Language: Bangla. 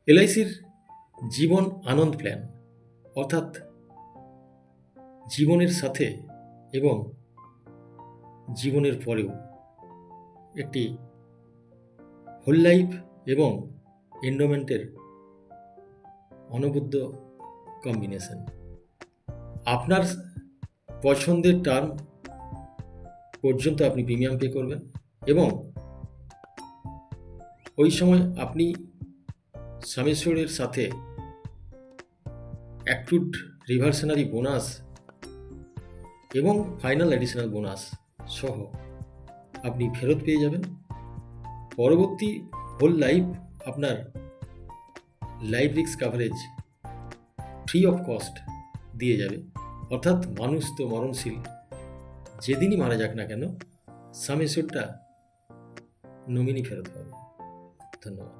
এলআইসির জীবন আনন্দ প্ল্যান, অর্থাৎ জীবনের সাথে এবং জীবনের পরেও একটি হোল লাইফ এবং এন্ডোমেন্টের অনবদ্য কম্বিনেশন। আপনার পছন্দের টার্ম পর্যন্ত আপনি প্রিমিয়াম পে করবেন এবং ওই সময় আপনি সামেশ্বরের সাথে অ্যাক্রুড রিভার্সনারি বোনাস এবং ফাইনাল অ্যাডিশনাল বোনাস সহ আপনি ফেরত পেয়ে যাবেন। পরবর্তী হোল লাইফ আপনার life risk coverage free of cost দিয়ে যাবে। অর্থাৎ মানুষ তো মরণশীল, যেদিনই মারা যাক না কেন সামেশ্বরটা নমিনি ফেরত পাবে। ধন্যবাদ।